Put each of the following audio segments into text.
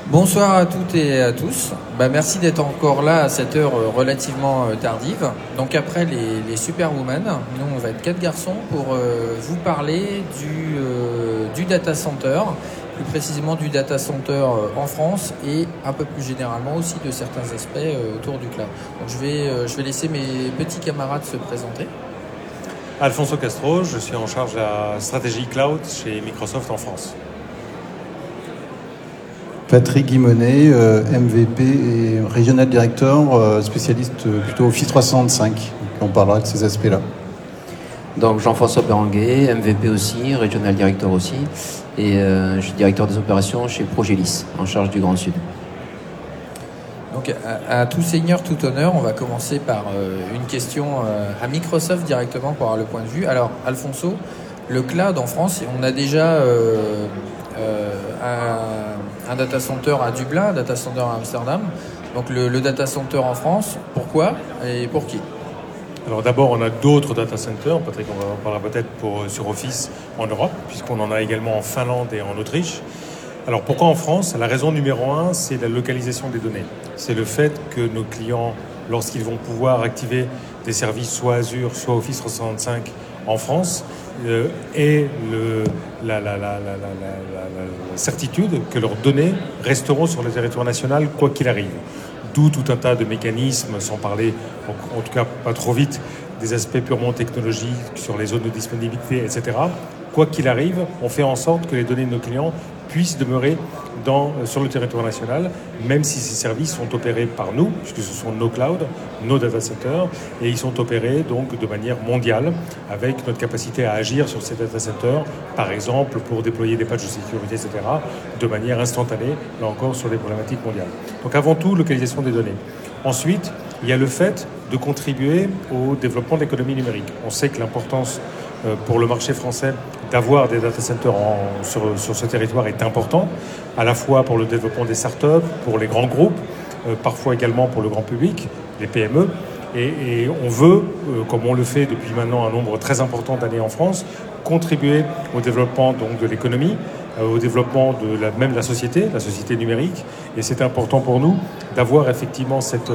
Bonsoir à toutes et à tous. Merci d'être encore là à cette heure relativement tardive. Donc après les Superwoman, nous on va être 4 garçons pour vous parler du data center, plus précisément du data center en France et un peu plus généralement aussi de certains aspects autour du cloud. Donc je vais laisser mes petits camarades se présenter. Alfonso Castro, je suis en charge de la stratégie cloud chez Microsoft en France. Patrick Guimonet, MVP et Regional Director, spécialiste plutôt Office 365. On parlera de ces aspects-là. Donc Jean-François Berenguet, MVP aussi, Regional Director aussi. Et je suis directeur des opérations chez Progélis, en charge du Grand Sud. Donc à tout seigneur, tout honneur, on va commencer par une question à Microsoft directement pour avoir le point de vue. Alors Alfonso, le cloud en France, on a déjà un data center à Dublin, un data center à Amsterdam. Donc le data center en France, pourquoi et pour qui? Alors d'abord, on a d'autres data centers, Patrick, on va en parler peut-être sur Office en Europe, puisqu'on en a également en Finlande et en Autriche. Alors pourquoi en France? La raison numéro 1, c'est la localisation des données. C'est le fait que nos clients, lorsqu'ils vont pouvoir activer des services soit Azure, soit Office 365 en France, aient la certitude que leurs données resteront sur le territoire national quoi qu'il arrive. D'où tout un tas de mécanismes, sans parler, en tout cas pas trop vite, des aspects purement technologiques sur les zones de disponibilité, etc. Quoi qu'il arrive, on fait en sorte que les données de nos clients puissent demeurer sur le territoire national, même si ces services sont opérés par nous, puisque ce sont nos clouds, nos data centers, et ils sont opérés donc de manière mondiale, avec notre capacité à agir sur ces data centers, par exemple pour déployer des patchs de sécurité, etc., de manière instantanée, là encore sur des problématiques mondiales. Donc avant tout, localisation des données. Ensuite, il y a le fait de contribuer au développement de l'économie numérique. On sait que l'importance pour le marché français d'avoir des data centers sur ce territoire est important, à la fois pour le développement des startups, pour les grands groupes, parfois également pour le grand public, les PME. Et on veut, comme on le fait depuis maintenant un nombre très important d'années en France, contribuer au développement donc, de l'économie, au développement de la société numérique. Et c'est important pour nous d'avoir effectivement cette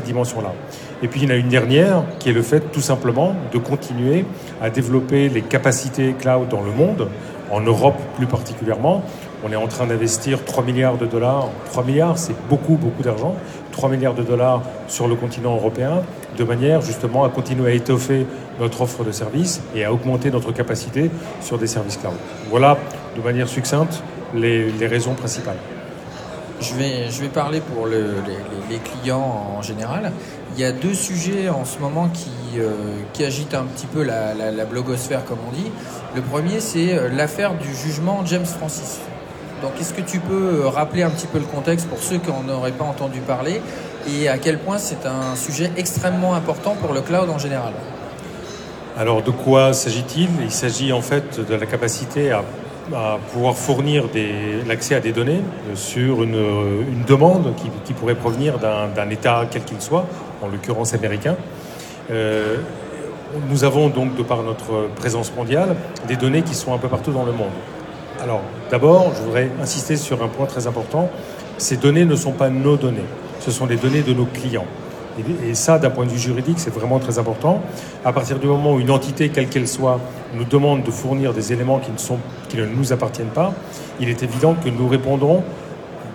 dimension-là. Et puis il y en a une dernière qui est le fait tout simplement de continuer à développer les capacités cloud dans le monde, en Europe plus particulièrement. On est en train d'investir 3 milliards de dollars. 3 milliards, c'est beaucoup, beaucoup d'argent. 3 milliards de dollars sur le continent européen, de manière justement à continuer à étoffer notre offre de services et à augmenter notre capacité sur des services cloud. Voilà, de manière succincte, les raisons principales. Je vais parler pour les clients en général. Il y a 2 sujets en ce moment qui agitent un petit peu la blogosphère, comme on dit. Le premier, c'est l'affaire du jugement James Francis. Donc, est-ce que tu peux rappeler un petit peu le contexte pour ceux qui n'en auraient pas entendu parler et à quel point c'est un sujet extrêmement important pour le cloud en général? Alors, de quoi s'agit-il? Il s'agit en fait de la capacité à pouvoir fournir l'accès à des données sur une demande qui pourrait provenir d'un État quel qu'il soit, en l'occurrence américain. Nous avons donc, de par notre présence mondiale, des données qui sont un peu partout dans le monde. Alors, d'abord, je voudrais insister sur un point très important. Ces données ne sont pas nos données. Ce sont les données de nos clients. Et ça, d'un point de vue juridique, c'est vraiment très important. À partir du moment où une entité, quelle qu'elle soit, nous demande de fournir des éléments qui ne nous appartiennent pas, il est évident que nous répondrons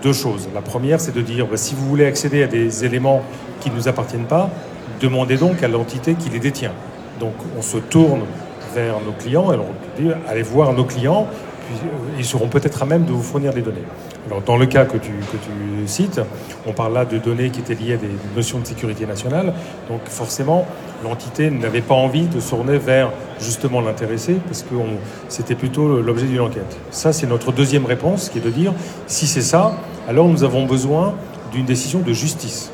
2 choses. La première, c'est de dire, si vous voulez accéder à des éléments qui ne nous appartiennent pas, demandez donc à l'entité qui les détient. Donc, on se tourne vers nos clients et on dit, allez voir nos clients, ils seront peut-être à même de vous fournir des données. Alors, dans le cas que tu cites, on parle là de données qui étaient liées à des notions de sécurité nationale. Donc, forcément, l'entité n'avait pas envie de se tourner vers, justement, l'intéressé, parce que c'était plutôt l'objet d'une enquête. Ça, c'est notre deuxième réponse, qui est de dire, si c'est ça, alors nous avons besoin d'une décision de justice.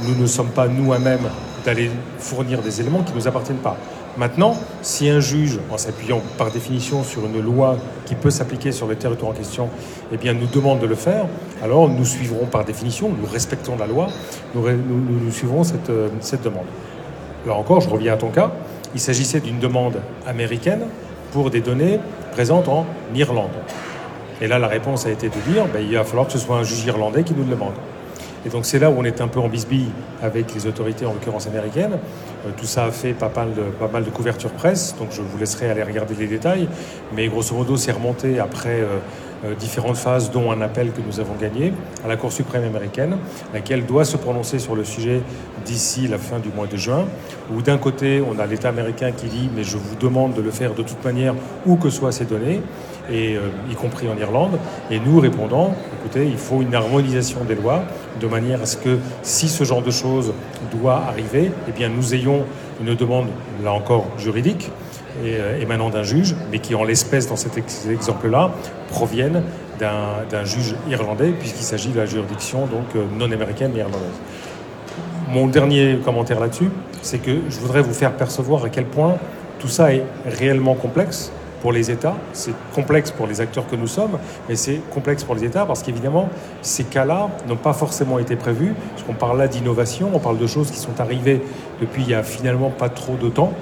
Nous ne sommes pas, nous-mêmes, d'aller fournir des éléments qui ne nous appartiennent pas. Maintenant, si un juge, en s'appuyant par définition sur une loi qui peut s'appliquer sur le territoire en question, eh bien, nous demande de le faire, alors nous suivrons par définition, nous respectons la loi, nous suivrons cette demande. Là encore, je reviens à ton cas, il s'agissait d'une demande américaine pour des données présentes en Irlande. Et là, la réponse a été de dire, il va falloir que ce soit un juge irlandais qui nous le demande. Et donc c'est là où on est un peu en bisbille avec les autorités, en l'occurrence américaines. Tout ça a fait pas mal de couverture presse, donc je vous laisserai aller regarder les détails. Mais grosso modo, c'est remonté après différentes phases, dont un appel que nous avons gagné à la Cour suprême américaine, laquelle doit se prononcer sur le sujet d'ici la fin du mois de juin, où d'un côté, on a l'État américain qui dit « mais je vous demande de le faire de toute manière, où que soient ces données », et y compris en Irlande, et nous répondons, écoutez, il faut une harmonisation des lois, de manière à ce que si ce genre de choses doit arriver, eh bien nous ayons une demande, là encore, juridique, émanant d'un juge, mais qui en l'espèce, dans cet exemple-là, proviennent d'un juge irlandais, puisqu'il s'agit de la juridiction donc non américaine mais irlandaise. Mon dernier commentaire là-dessus, c'est que je voudrais vous faire percevoir à quel point tout ça est réellement complexe pour les États. C'est complexe pour les acteurs que nous sommes, mais c'est complexe pour les États parce qu'évidemment, ces cas-là n'ont pas forcément été prévus. Parce qu'on parle là d'innovation, on parle de choses qui sont arrivées depuis il y a finalement pas trop de temps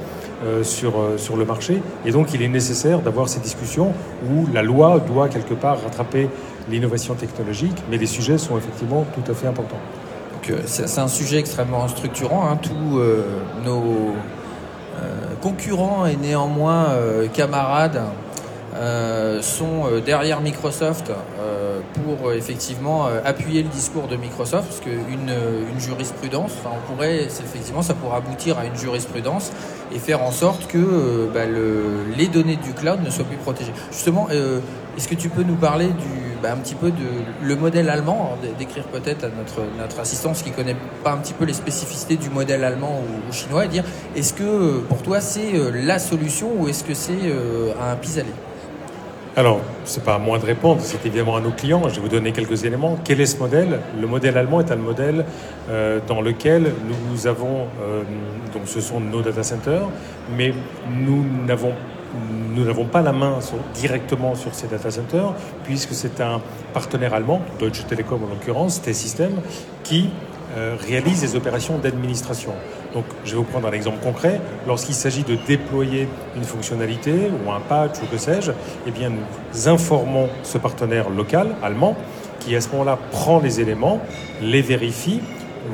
sur le marché. Et donc, il est nécessaire d'avoir ces discussions où la loi doit quelque part rattraper l'innovation technologique, mais les sujets sont effectivement tout à fait importants. C'est un sujet extrêmement structurant. Hein. Tous nos concurrents et néanmoins camarades sont derrière Microsoft pour effectivement appuyer le discours de Microsoft, parce qu'une jurisprudence, ça pourrait aboutir à une jurisprudence et faire en sorte que les données du cloud ne soient plus protégées. Justement, est-ce que tu peux nous parler un petit peu de le modèle allemand, décrire peut-être à notre assistance qui connaît pas un petit peu les spécificités du modèle allemand ou chinois, et dire est-ce que pour toi c'est la solution ou est-ce que c'est un pis-aller? Alors, ce n'est pas à moi de répondre, c'est évidemment à nos clients. Je vais vous donner quelques éléments. Quel est ce modèle? Le modèle allemand est un modèle dans lequel nous avons, donc ce sont nos data centers, mais nous n'avons pas la main directement sur ces data centers, puisque c'est un partenaire allemand, Deutsche Telekom en l'occurrence, T-Systems, qui réalise des opérations d'administration. Donc, je vais vous prendre un exemple concret. Lorsqu'il s'agit de déployer une fonctionnalité ou un patch ou que sais-je, eh bien, nous informons ce partenaire local, allemand, qui à ce moment-là prend les éléments, les vérifie,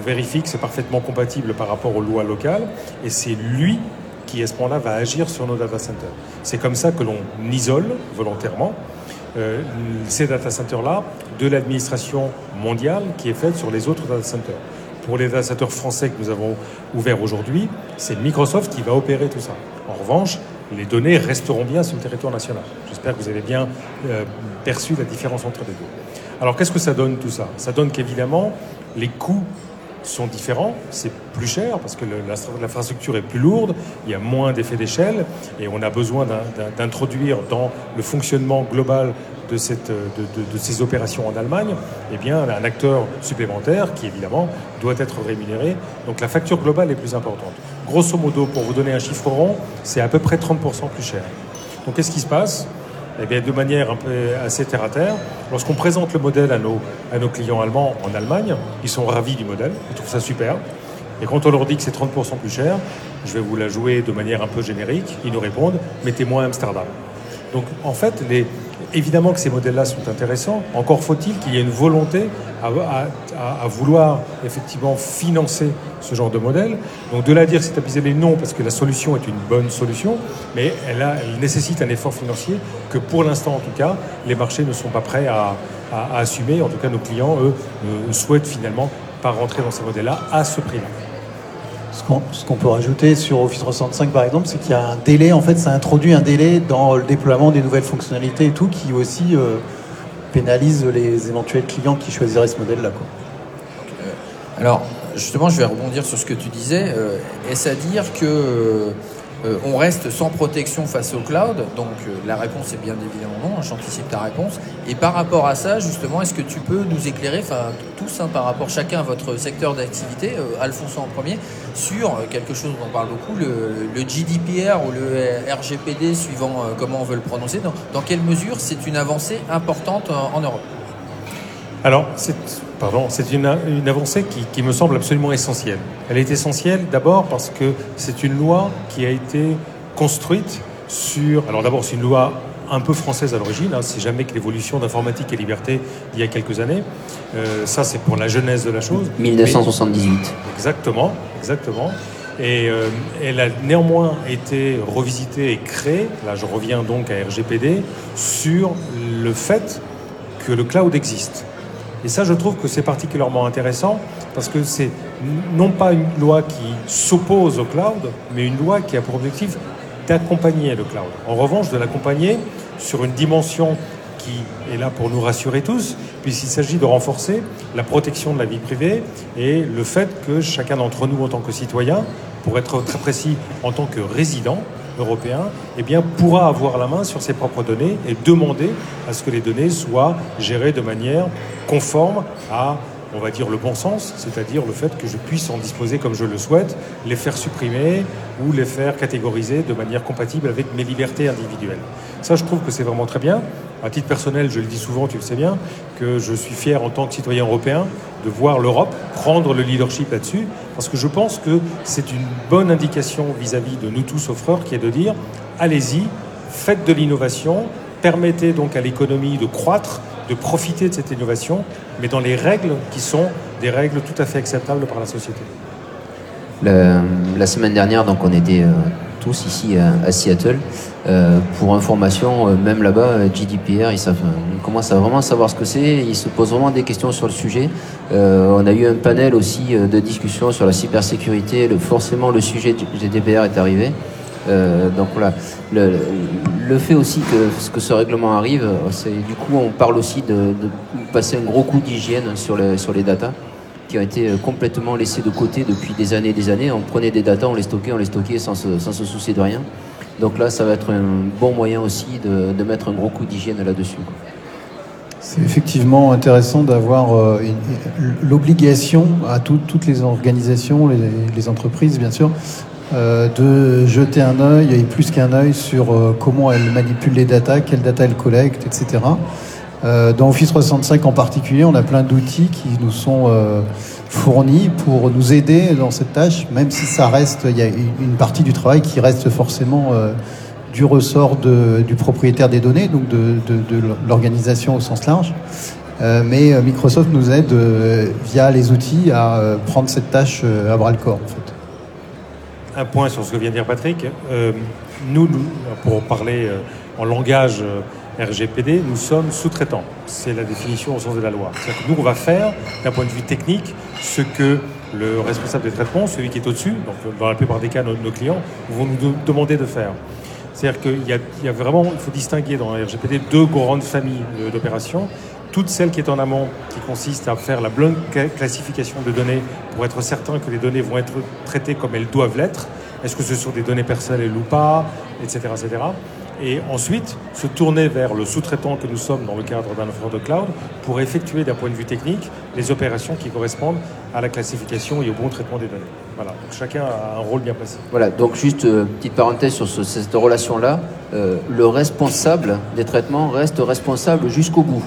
vérifie que c'est parfaitement compatible par rapport aux lois locales, et c'est lui qui à ce moment-là va agir sur nos data centers. C'est comme ça que l'on isole volontairement ces data centers-là de l'administration mondiale qui est faite sur les autres data centers. Pour les data centers français que nous avons ouverts aujourd'hui, c'est Microsoft qui va opérer tout ça. En revanche, les données resteront bien sur le territoire national. J'espère que vous avez bien perçu la différence entre les deux. Alors, qu'est-ce que ça donne tout ça? Ça donne qu'évidemment, les coûts sont différents, c'est plus cher parce que l'infrastructure est plus lourde, il y a moins d'effets d'échelle et on a besoin d'introduire dans le fonctionnement global de ces opérations en Allemagne, eh bien, un acteur supplémentaire qui évidemment doit être rémunéré. Donc la facture globale est plus importante. Grosso modo, pour vous donner un chiffre rond, c'est à peu près 30% plus cher. Donc qu'est-ce qui se passe? Eh bien, de manière un peu assez terre à terre, lorsqu'on présente le modèle à nos clients allemands en Allemagne, ils sont ravis du modèle, ils trouvent ça super. Et quand on leur dit que c'est 30% plus cher, je vais vous la jouer de manière un peu générique, ils nous répondent « mettez-moi à Amsterdam ». Donc en fait, évidemment que ces modèles-là sont intéressants, encore faut-il qu'il y ait une volonté à vouloir effectivement financer ce genre de modèle. Donc de là à dire que c'est abusé, non, parce que la solution est une bonne solution, mais elle nécessite un effort financier que pour l'instant en tout cas, les marchés ne sont pas prêts à assumer. En tout cas, nos clients, eux, ne souhaitent finalement pas rentrer dans ces modèles-là à ce prix-là. Ce qu'on peut rajouter sur Office 365 par exemple, c'est qu'il y a un délai, en fait ça introduit un délai dans le déploiement des nouvelles fonctionnalités et tout, qui aussi pénalise les éventuels clients qui choisiraient ce modèle-là. Alors justement, je vais rebondir sur ce que tu disais. Est-ce à dire que on reste sans protection face au cloud? Donc la réponse est bien évidemment non, j'anticipe ta réponse. Et par rapport à ça, justement, est-ce que tu peux nous éclairer, tous, par rapport chacun à votre secteur d'activité, Alphonse en premier, sur quelque chose dont on parle beaucoup, le GDPR ou le RGPD, suivant comment on veut le prononcer, dans quelle mesure c'est une avancée importante en Europe? Alors, c'est une avancée qui me semble absolument essentielle. Elle est essentielle d'abord parce que c'est une loi qui a été construite sur... Alors d'abord, c'est une loi un peu française à l'origine. C'est jamais que l'évolution d'informatique et liberté il y a quelques années. Ça, c'est pour la jeunesse de la chose. 1978. Exactement. Et elle a néanmoins été revisitée et créée, là je reviens donc à RGPD, sur le fait que le cloud existe. Et ça, je trouve que c'est particulièrement intéressant parce que c'est non pas une loi qui s'oppose au cloud, mais une loi qui a pour objectif d'accompagner le cloud. En revanche, de l'accompagner sur une dimension qui est là pour nous rassurer tous, puisqu'il s'agit de renforcer la protection de la vie privée et le fait que chacun d'entre nous, en tant que citoyen, pour être très précis, en tant que résident européen, eh bien, pourra avoir la main sur ses propres données et demander à ce que les données soient gérées de manière conforme à, on va dire, le bon sens, c'est-à-dire le fait que je puisse en disposer comme je le souhaite, les faire supprimer ou les faire catégoriser de manière compatible avec mes libertés individuelles. Ça, je trouve que c'est vraiment très bien. À titre personnel, je le dis souvent, tu le sais bien, que je suis fier en tant que citoyen européen de voir l'Europe prendre le leadership là-dessus, parce que je pense que c'est une bonne indication vis-à-vis de nous tous offreurs, qui est de dire, allez-y, faites de l'innovation, permettez donc à l'économie de croître, de profiter de cette innovation, mais dans les règles qui sont des règles tout à fait acceptables par la société. La semaine dernière, donc, on était tous ici à Seattle. Pour information, même là-bas, GDPR, on commence à vraiment savoir ce que c'est. Ils se posent vraiment des questions sur le sujet. On a eu un panel aussi de discussion sur la cybersécurité. Forcément, le sujet du GDPR est arrivé. Donc voilà, le fait aussi que ce règlement arrive, du coup, on parle aussi de passer un gros coup d'hygiène sur les datas, qui ont été complètement laissés de côté depuis des années et des années. On prenait des datas, on les stockait sans se soucier de rien. Donc là, ça va être un bon moyen aussi de mettre un gros coup d'hygiène là-dessus. C'est effectivement intéressant d'avoir l'obligation à toutes les organisations, les entreprises bien sûr, de jeter un œil, et plus qu'un œil, sur comment elles manipulent les datas, quelles datas elles collectent, etc. Dans Office 365 en particulier, on a plein d'outils qui nous sont fournis pour nous aider dans cette tâche, même si il y a une partie du travail qui reste forcément du ressort du propriétaire des données, donc de l'organisation au sens large. Mais Microsoft nous aide via les outils à prendre cette tâche à bras-le-corps, en fait. Un point sur ce que vient de dire Patrick. Nous, pour parler en langage RGPD, nous sommes sous-traitants. C'est la définition au sens de la loi. C'est-à-dire que nous, on va faire, d'un point de vue technique, ce que le responsable des traitements, celui qui est au-dessus, donc dans la plupart des cas, nos clients, vont nous demander de faire. C'est-à-dire qu'il y a vraiment, il faut distinguer dans la RGPD deux grandes familles d'opérations. Toute celle qui est en amont, qui consiste à faire la bonne classification de données pour être certain que les données vont être traitées comme elles doivent l'être. Est-ce que ce sont des données personnelles ou pas, etc., etc. Et ensuite, se tourner vers le sous-traitant que nous sommes dans le cadre d'un offre de cloud pour effectuer d'un point de vue technique les opérations qui correspondent à la classification et au bon traitement des données. Voilà, donc chacun a un rôle bien placé. Voilà, donc juste petite parenthèse sur cette relation-là. Le responsable des traitements reste responsable jusqu'au bout,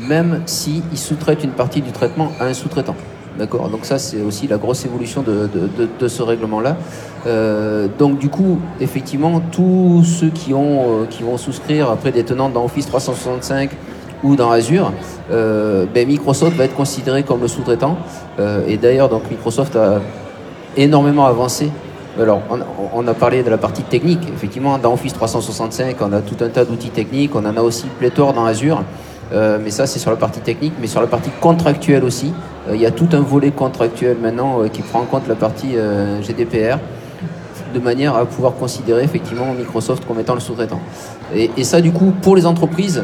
même s'il sous-traite une partie du traitement à un sous-traitant. D'accord, donc ça c'est aussi la grosse évolution de ce règlement-là. Donc du coup, effectivement, tous ceux qui vont souscrire après des tenants dans Office 365 ou dans Azure, Microsoft va être considéré comme le sous-traitant. Et d'ailleurs, donc Microsoft a énormément avancé. Alors, on a parlé de la partie technique. Effectivement, dans Office 365, on a tout un tas d'outils techniques. On en a aussi pléthore dans Azure. Mais ça, c'est sur la partie technique. Mais sur la partie contractuelle aussi, il y a tout un volet contractuel maintenant qui prend en compte la partie GDPR, de manière à pouvoir considérer effectivement Microsoft comme étant le sous-traitant. Et ça, du coup, pour les entreprises,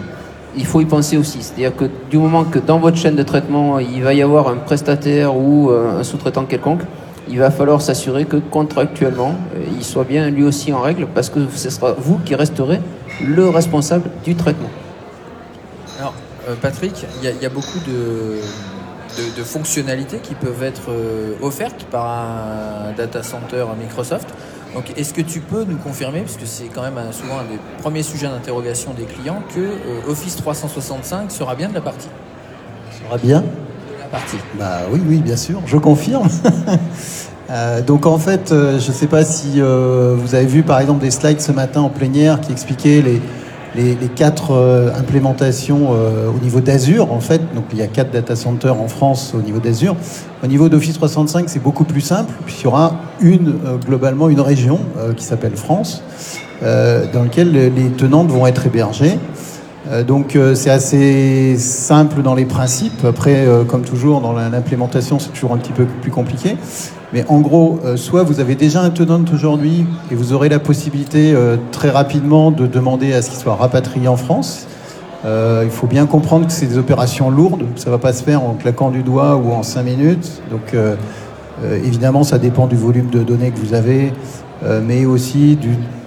il faut y penser aussi. C'est-à-dire que du moment que dans votre chaîne de traitement, il va y avoir un prestataire ou un sous-traitant quelconque, il va falloir s'assurer que contractuellement, il soit bien lui aussi en règle, parce que ce sera vous qui resterez le responsable du traitement. Alors, Patrick, il y a beaucoup de fonctionnalités qui peuvent être offertes par un data center Microsoft. Donc, est-ce que tu peux nous confirmer, parce que c'est quand même souvent un des premiers sujets d'interrogation des clients, que Office 365 sera bien de la partie? Sera bien partie. Bah oui, bien sûr, je confirme. Donc en fait, je ne sais pas si vous avez vu par exemple des slides ce matin en plénière qui expliquaient les 4 implémentations au niveau d'Azure, en fait. Donc il y a 4 data centers en France au niveau d'Azure. Au niveau d'Office 365, c'est beaucoup plus simple, puisqu'il y aura globalement une région qui s'appelle France, dans laquelle les tenantes vont être hébergées. Donc c'est assez simple dans les principes. Après, comme toujours, dans l'implémentation, c'est toujours un petit peu plus compliqué. Mais en gros, soit vous avez déjà un tenant aujourd'hui et vous aurez la possibilité très rapidement de demander à ce qu'il soit rapatrié en France. Il faut bien comprendre que c'est des opérations lourdes. Ça ne va pas se faire en claquant du doigt ou en 5 minutes. Donc évidemment, ça dépend du volume de données que vous avez, mais aussi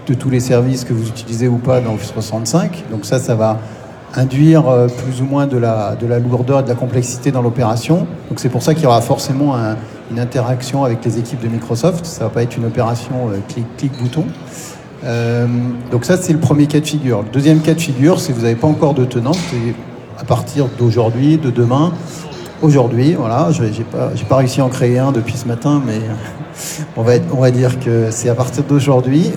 de tous les services que vous utilisez ou pas dans Office 365. Donc ça va induire plus ou moins de la lourdeur et de la complexité dans l'opération. Donc c'est pour ça qu'il y aura forcément une interaction avec les équipes de Microsoft. Ça ne va pas être une opération clic-bouton. Donc ça, c'est le premier cas de figure. Le deuxième cas de figure, c'est que vous n'avez pas encore de tenante. Et à partir d'aujourd'hui, de demain, aujourd'hui, voilà, j'ai pas réussi à en créer un depuis ce matin, mais on va dire que c'est à partir d'aujourd'hui.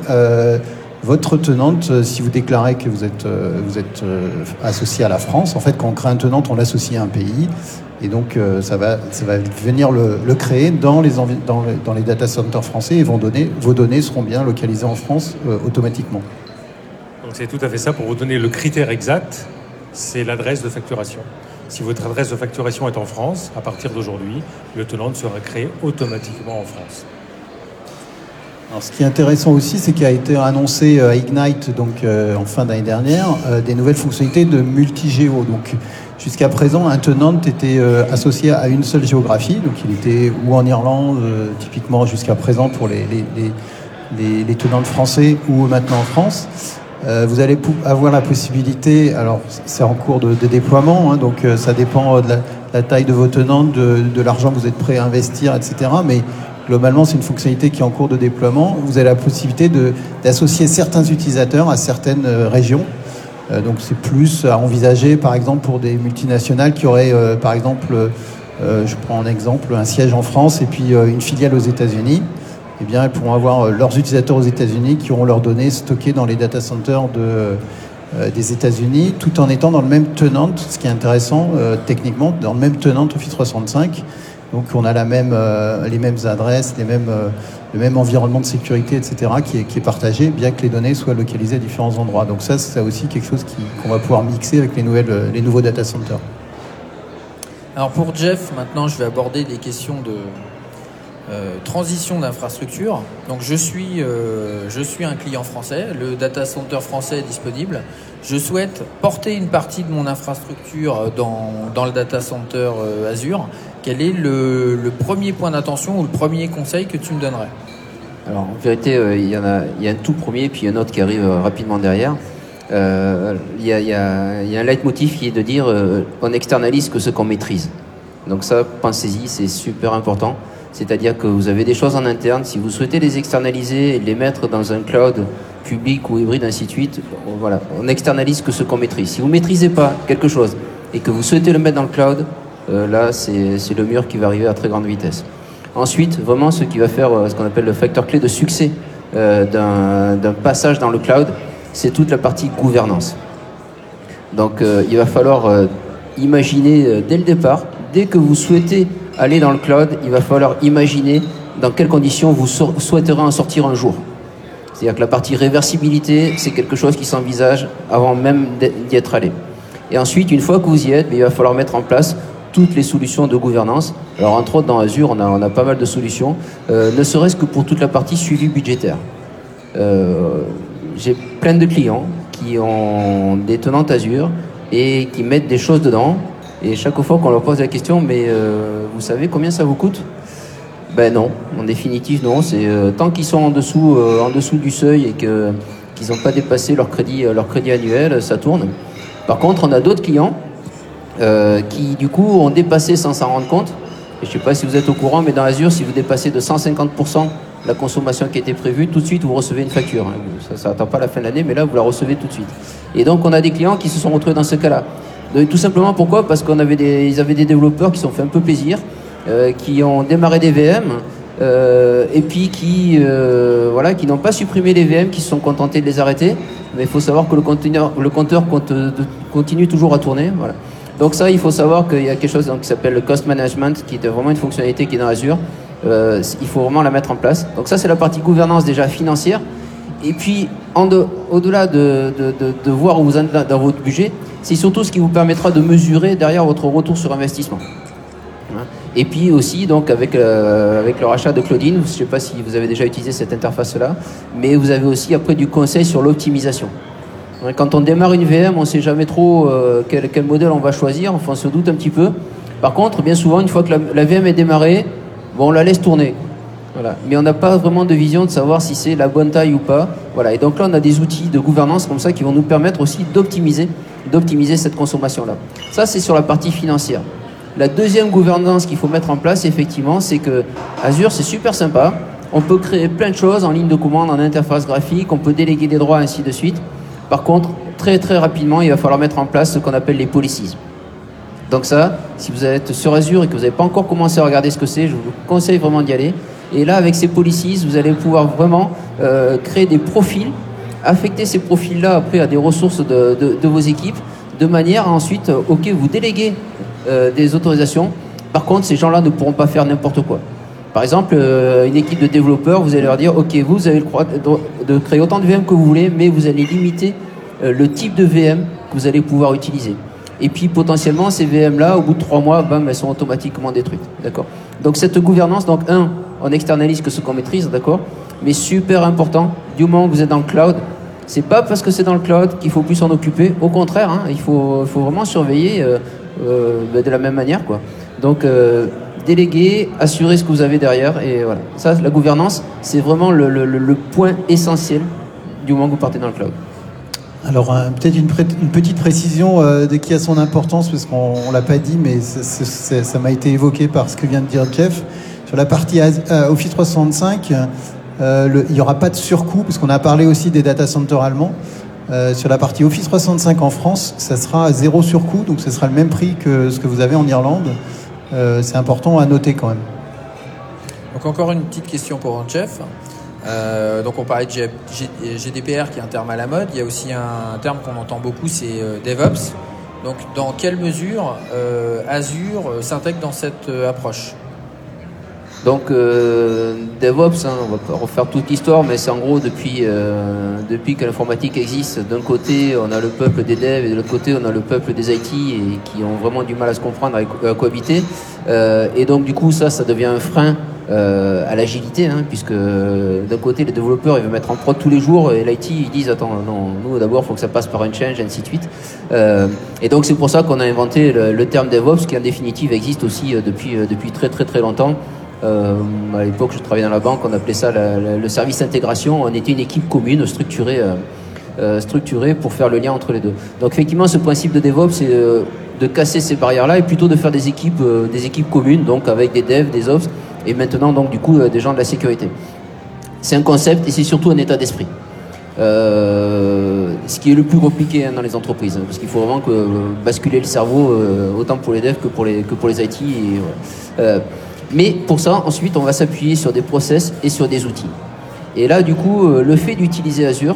Votre tenante, si vous déclarez que vous êtes associé à la France, en fait, quand on crée un tenante, on l'associe à un pays. Et donc, ça va venir le créer dans les data centers français et vos données seront bien localisées en France automatiquement. Donc, c'est tout à fait ça. Pour vous donner le critère exact, c'est l'adresse de facturation. Si votre adresse de facturation est en France, à partir d'aujourd'hui, le tenant sera créé automatiquement en France. Alors, ce qui est intéressant aussi, c'est qu'il a été annoncé à Ignite donc, en fin d'année dernière des nouvelles fonctionnalités de multi-géo. Donc, jusqu'à présent, un tenant était associé à une seule géographie. Donc, il était ou en Irlande, typiquement jusqu'à présent pour les tenants français, ou maintenant en France. Vous allez avoir la possibilité, alors c'est en cours de déploiement, hein, donc ça dépend de la taille de vos tenants, de l'argent que vous êtes prêt à investir, etc. Mais globalement, c'est une fonctionnalité qui est en cours de déploiement. Vous avez la possibilité d'associer certains utilisateurs à certaines régions. Donc c'est plus à envisager, par exemple, pour des multinationales qui auraient, par exemple, je prends un exemple, un siège en France et puis une filiale aux États-Unis. Eh bien, elles pourront avoir leurs utilisateurs aux États-Unis qui auront leurs données stockées dans les data centers des États-Unis, tout en étant dans le même tenant, ce qui est intéressant techniquement, dans le même tenant Office 365. Donc, on a les mêmes adresses, le même environnement de sécurité, etc., qui est partagé, bien que les données soient localisées à différents endroits. Donc ça, c'est aussi quelque chose qu'on va pouvoir mixer avec les nouveaux data centers. Alors pour Jeff, maintenant, je vais aborder des questions de transition d'infrastructure. Donc je suis un client français, le data center français est disponible. Je souhaite porter une partie de mon infrastructure dans le data center Azure. Quel est le premier point d'attention ou le premier conseil que tu me donnerais ? Alors en vérité, il y a un tout premier puis un autre qui arrive rapidement derrière. Il y a un leitmotiv qui est de dire on externalise que ce qu'on maîtrise. Donc ça, pensez-y, c'est super important. C'est-à-dire que vous avez des choses en interne. Si vous souhaitez les externaliser et les mettre dans un cloud public ou hybride, ainsi de suite, voilà, on externalise que ce qu'on maîtrise. Si vous ne maîtrisez pas quelque chose et que vous souhaitez le mettre dans le cloud, là, c'est le mur qui va arriver à très grande vitesse. Ensuite, vraiment, ce qui va faire ce qu'on appelle le facteur clé de succès d'un passage dans le cloud, c'est toute la partie gouvernance. Donc, il va falloir imaginer dès le départ, dès que vous souhaitez aller dans le cloud, il va falloir imaginer dans quelles conditions vous souhaiterez en sortir un jour. C'est-à-dire que la partie réversibilité, c'est quelque chose qui s'envisage avant même d'y être allé. Et ensuite, une fois que vous y êtes, il va falloir mettre en place toutes les solutions de gouvernance. Alors, entre autres, dans Azure, on a pas mal de solutions, ne serait-ce que pour toute la partie suivi budgétaire. J'ai plein de clients qui ont des tenantes Azure et qui mettent des choses dedans. Et chaque fois qu'on leur pose la question, mais vous savez combien ça vous coûte ? Ben non, en définitive non. C'est tant qu'ils sont en dessous du seuil et qu'ils n'ont pas dépassé leur crédit annuel, ça tourne. Par contre, on a d'autres clients qui du coup ont dépassé sans s'en rendre compte. Et je ne sais pas si vous êtes au courant, mais dans Azure, si vous dépassez de 150% la consommation qui était prévue, tout de suite vous recevez une facture. Ça n'attend pas la fin de l'année, mais là vous la recevez tout de suite. Et donc on a des clients qui se sont retrouvés dans ce cas-là. Donc, tout simplement pourquoi ? Parce qu'ils avaient des développeurs qui se sont fait un peu plaisir, qui ont démarré des VM, et puis qui n'ont pas supprimé les VM, qui se sont contentés de les arrêter. Mais il faut savoir que le compteur continue toujours à tourner. Voilà. Donc ça, il faut savoir qu'il y a quelque chose qui s'appelle le cost management, qui est vraiment une fonctionnalité qui est dans Azure. Il faut vraiment la mettre en place. Donc ça, c'est la partie gouvernance déjà financière. Et puis, au-delà de voir où vous êtes dans votre budget, c'est surtout ce qui vous permettra de mesurer derrière votre retour sur investissement. Et puis aussi, donc, avec le rachat de Cloudin, je ne sais pas si vous avez déjà utilisé cette interface-là, mais vous avez aussi après du conseil sur l'optimisation. Quand on démarre une VM, on ne sait jamais trop quel modèle on va choisir, enfin on se doute un petit peu. Par contre, bien souvent, une fois que la VM est démarrée, on la laisse tourner. Voilà. Mais on n'a pas vraiment de vision de savoir si c'est la bonne taille ou pas. Voilà. Et donc là, on a des outils de gouvernance comme ça qui vont nous permettre aussi d'optimiser cette consommation-là. Ça, c'est sur la partie financière. La deuxième gouvernance qu'il faut mettre en place, effectivement, c'est que Azure, c'est super sympa. On peut créer plein de choses en ligne de commande, en interface graphique, on peut déléguer des droits, ainsi de suite. Par contre, très très rapidement, il va falloir mettre en place ce qu'on appelle les policies. Donc ça, si vous êtes sur Azure et que vous n'avez pas encore commencé à regarder ce que c'est, je vous conseille vraiment d'y aller. Et là, avec ces policies, vous allez pouvoir vraiment créer des profils, affecter ces profils-là après à des ressources de vos équipes, de manière à ensuite, vous déléguez des autorisations. Par contre, ces gens-là ne pourront pas faire n'importe quoi. Par exemple, une équipe de développeurs, vous allez leur dire, ok, vous avez le droit de créer autant de VM que vous voulez, mais vous allez limiter le type de VM que vous allez pouvoir utiliser. Et puis potentiellement, ces VM-là, au bout de 3 mois, bam, elles sont automatiquement détruites. D'accord ? Donc cette gouvernance, donc on externalise que ce qu'on maîtrise, d'accord ? Mais super important, du moment que vous êtes dans le cloud, c'est pas parce que c'est dans le cloud qu'il faut plus s'en occuper. Au contraire, il faut vraiment surveiller de la même manière, quoi. Donc déléguer, assurer ce que vous avez derrière, et voilà. Ça, la gouvernance, c'est vraiment le point essentiel du moment que vous partez dans le cloud. Alors peut-être une petite précision qui a son importance, parce qu'on ne l'a pas dit, mais ça m'a été évoqué par ce que vient de dire Jeff. Sur la partie Office 365, il n'y aura pas de surcoût, parce qu'on a parlé aussi des data centers allemands. Sur la partie Office 365 en France, ça sera 0 surcoût, donc ce sera le même prix que ce que vous avez en Irlande. C'est important à noter quand même. Donc encore une petite question pour Jeff. Donc on parlait de GDPR qui est un terme à la mode. Il y a aussi un terme qu'on entend beaucoup, c'est DevOps. Donc dans quelle mesure Azure s'intègre dans cette approche ? Donc DevOps, on va pas refaire toute l'histoire, mais c'est en gros depuis que l'informatique existe, d'un côté on a le peuple des devs et de l'autre côté on a le peuple des IT et qui ont vraiment du mal à se comprendre, à cohabiter. Et donc du coup ça devient un frein à l'agilité, puisque d'un côté les développeurs ils veulent mettre en prod tous les jours et l'IT ils disent attends non, nous d'abord il faut que ça passe par un change, ainsi de suite. Et donc c'est pour ça qu'on a inventé le terme DevOps qui en définitive existe aussi depuis très très très longtemps. À l'époque je travaillais dans la banque, on appelait ça le service intégration. On était une équipe commune structurée pour faire le lien entre les deux. Donc effectivement ce principe de DevOps c'est de casser ces barrières là et plutôt de faire des équipes communes, donc avec des devs, des ops et maintenant donc du coup des gens de la sécurité. C'est un concept et c'est surtout un état d'esprit. Ce qui est le plus compliqué dans les entreprises, parce qu'il faut vraiment basculer le cerveau autant pour les devs que pour les IT. Mais pour ça, ensuite, on va s'appuyer sur des process et sur des outils. Et là, du coup, le fait d'utiliser Azure,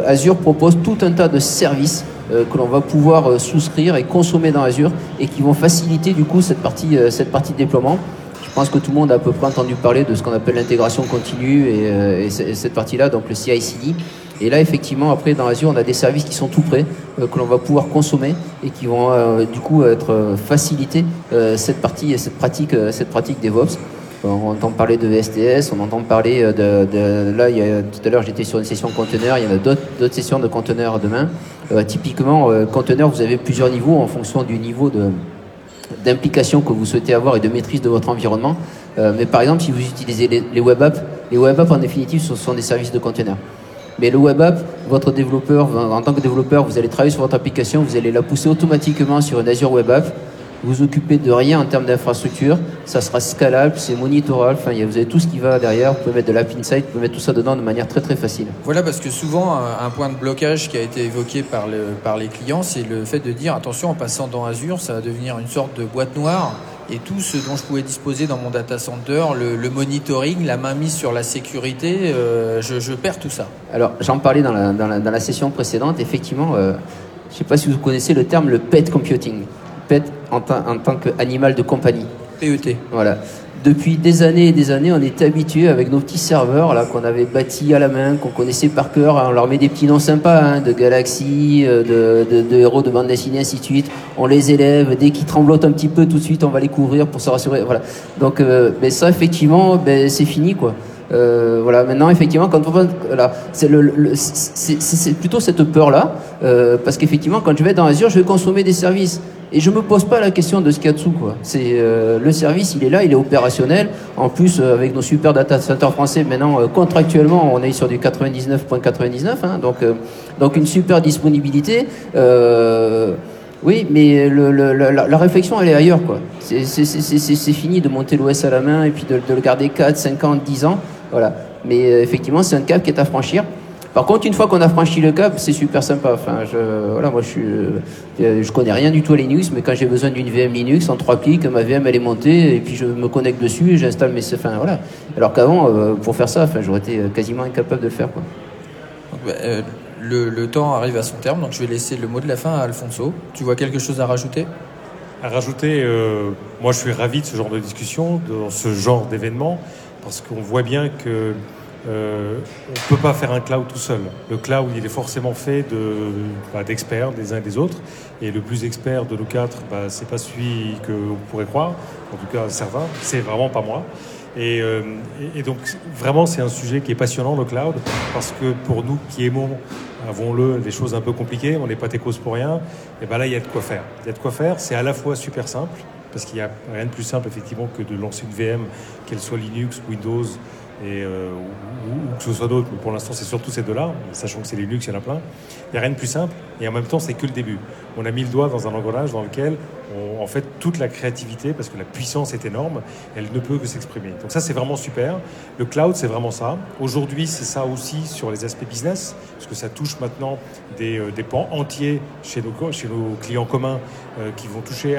Azure propose tout un tas de services que l'on va pouvoir souscrire et consommer dans Azure et qui vont faciliter du coup cette partie de déploiement. Je pense que tout le monde a à peu près entendu parler de ce qu'on appelle l'intégration continue et cette partie-là, donc le CI/CD. Et là, effectivement, après, dans Azure, on a des services qui sont tout prêts, que l'on va pouvoir consommer et qui vont, du coup, être faciliter cette pratique DevOps. On entend parler de STS, on entend parler là, tout à l'heure, j'étais sur une session conteneur, il y en a d'autres sessions de conteneur demain. Typiquement, conteneur, vous avez plusieurs niveaux en fonction du niveau d'implication que vous souhaitez avoir et de maîtrise de votre environnement. Mais par exemple, si vous utilisez les web apps en définitive, ce sont des services de conteneur. Mais le web app, votre développeur, en tant que développeur, vous allez travailler sur votre application, vous allez la pousser automatiquement sur une Azure Web App. Vous vous occupez de rien en termes d'infrastructure, ça sera scalable, c'est monitorable, vous avez tout ce qui va derrière, vous pouvez mettre de l'App Insight, vous pouvez mettre tout ça dedans de manière très très facile. Voilà, parce que souvent un point de blocage qui a été évoqué par les clients, c'est le fait de dire attention, en passant dans Azure, ça va devenir une sorte de boîte noire et tout ce dont je pouvais disposer dans mon data center, le monitoring, la mainmise sur la sécurité, je perds tout ça. Alors, j'en parlais dans la session précédente. Effectivement, je ne sais pas si vous connaissez le terme, le pet computing. Pet en tant qu'animal de compagnie. PET. Voilà. Depuis des années et des années, on est habitué avec nos petits serveurs là qu'on avait bâtis à la main, qu'on connaissait par cœur. On leur met des petits noms sympas, hein, de Galaxy, de héros de bande dessinée, ainsi de suite. On les élève. Dès qu'ils tremblotent un petit peu, tout de suite, on va les couvrir pour se rassurer. Voilà. Donc, ben ça, effectivement, ben c'est fini, quoi. Voilà. Maintenant, effectivement, quand on voilà, c'est plutôt cette peur-là, parce qu'effectivement, quand je vais dans Azure, je vais consommer des services. Et je me pose pas la question de ce qu'il y a dessous, quoi. C'est le service, il est là, il est opérationnel. En plus, avec nos super data centers français, maintenant contractuellement, on est sur du 99.99, hein, donc une super disponibilité. Oui, mais la réflexion, elle est ailleurs, quoi. C'est fini de monter l'OS à la main et puis de le garder 4, 5 ans, 10 ans. Voilà. Mais effectivement, c'est un cap qui est à franchir. Par contre, une fois qu'on a franchi le cap, c'est super sympa. Enfin, voilà, moi, je connais rien du tout à Linux, mais quand j'ai besoin d'une VM Linux, en 3 clics, ma VM elle est montée, et puis je me connecte dessus, et j'installe mes, enfin voilà. Alors qu'avant, pour faire ça, enfin, j'aurais été quasiment incapable de le faire, quoi. Donc, le temps arrive à son terme, donc je vais laisser le mot de la fin à Alfonso. Tu vois quelque chose à rajouter ? À rajouter, moi, je suis ravi de ce genre de discussion, de ce genre d'événement, parce qu'on voit bien que on ne peut pas faire un cloud tout seul. Le cloud, il est forcément fait d'experts des uns et des autres. Et le plus expert de nous quatre, c'est pas celui qu'on pourrait croire. En tout cas, certains. C'est vraiment pas moi. Et donc, vraiment, c'est un sujet qui est passionnant, le cloud, parce que pour nous qui aimons, avouons-le, des choses un peu compliquées, on n'est pas techos pour rien, et là, il y a de quoi faire. Il y a de quoi faire. C'est à la fois super simple, parce qu'il n'y a rien de plus simple, effectivement, que de lancer une VM, qu'elle soit Linux, Windows, ou que ce soit d'autres, mais pour l'instant c'est surtout ces deux-là, sachant que c'est Linux, il y en a plein. Il n'y a rien de plus simple, et en même temps c'est que le début. On a mis le doigt dans un engrenage dans lequel en fait toute la créativité, parce que la puissance est énorme, elle ne peut que s'exprimer. Donc ça c'est vraiment super. Le cloud c'est vraiment ça. Aujourd'hui c'est ça aussi sur les aspects business, parce que ça touche maintenant des pans entiers chez nos clients communs qui vont toucher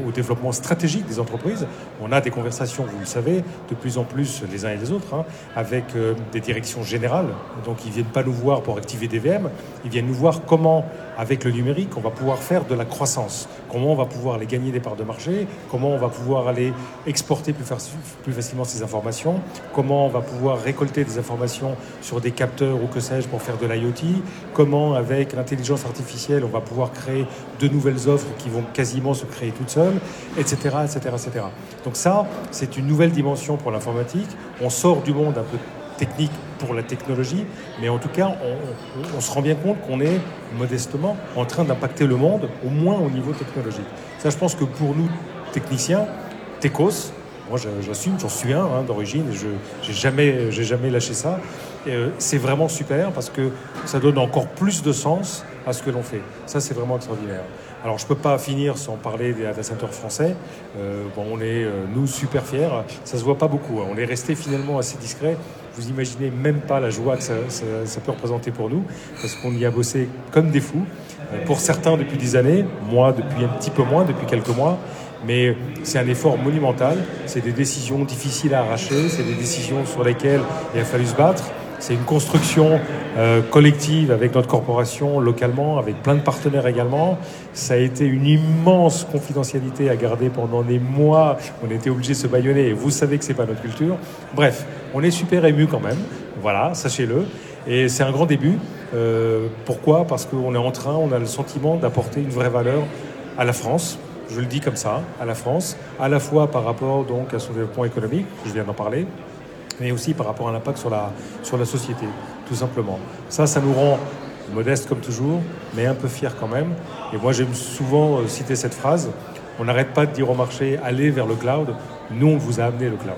au développement stratégique des entreprises. On a des conversations, vous le savez, de plus en plus les uns et les autres, hein, avec des directions générales. Donc ils ne viennent pas nous voir pour activer des VM, ils viennent nous voir comment, avec le numérique, on va pouvoir faire de la croissance, comment on va pouvoir aller gagner des parts de marché, comment on va pouvoir aller exporter plus facilement ces informations, comment on va pouvoir récolter des informations sur des capteurs ou que sais-je pour faire de l'IoT, comment avec l'intelligence artificielle on va pouvoir créer de nouvelles offres qui vont quasiment se créer toutes seules, etc., etc., etc. Donc ça, c'est une nouvelle dimension pour l'informatique. On sort du monde un peu technique pour la technologie, mais en tout cas, on se rend bien compte qu'on est modestement en train d'impacter le monde, au moins au niveau technologique. Ça, je pense que pour nous, techniciens, techos, moi j'assume, j'en suis un d'origine, et j'ai jamais lâché ça. C'est vraiment super parce que ça donne encore plus de sens à ce que l'on fait. Ça, c'est vraiment extraordinaire. Alors, je ne peux pas finir sans parler des data centers français. On est, nous, super fiers. Ça ne se voit pas beaucoup. On est resté finalement assez discret. Vous imaginez même pas la joie que ça peut représenter pour nous, parce qu'on y a bossé comme des fous. Pour certains, depuis des années. Moi, depuis un petit peu moins, depuis quelques mois. Mais c'est un effort monumental. C'est des décisions difficiles à arracher. C'est des décisions sur lesquelles il a fallu se battre. C'est une construction collective avec notre corporation localement, avec plein de partenaires également. Ça a été une immense confidentialité à garder pendant des mois. On était obligé de se bâillonner et vous savez que c'est pas notre culture. Bref, on est super ému quand même. Voilà, sachez-le. Et c'est un grand début. Pourquoi ? Parce qu'on est on a le sentiment d'apporter une vraie valeur à la France. Je le dis comme ça, à la France, à la fois par rapport donc à son développement économique, je viens d'en parler, mais aussi par rapport à l'impact sur la société, tout simplement. Ça nous rend modestes comme toujours, mais un peu fiers quand même. Et moi, j'aime souvent citer cette phrase, on n'arrête pas de dire au marché, allez vers le cloud, nous, on vous a amené le cloud.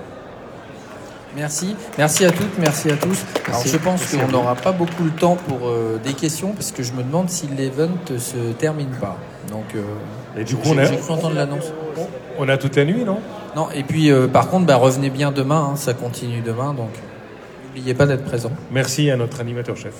Merci. Merci à toutes, merci à tous. Alors, je pense qu'on n'aura pas beaucoup le temps pour des questions, parce que je me demande si l'event ne se termine pas. Donc, et du coup, j'ai cru entendre l'annonce. On a toute la nuit, non ? Non, et puis par contre, revenez bien demain, ça continue demain, donc n'oubliez pas d'être présent. Merci à notre animateur-chef.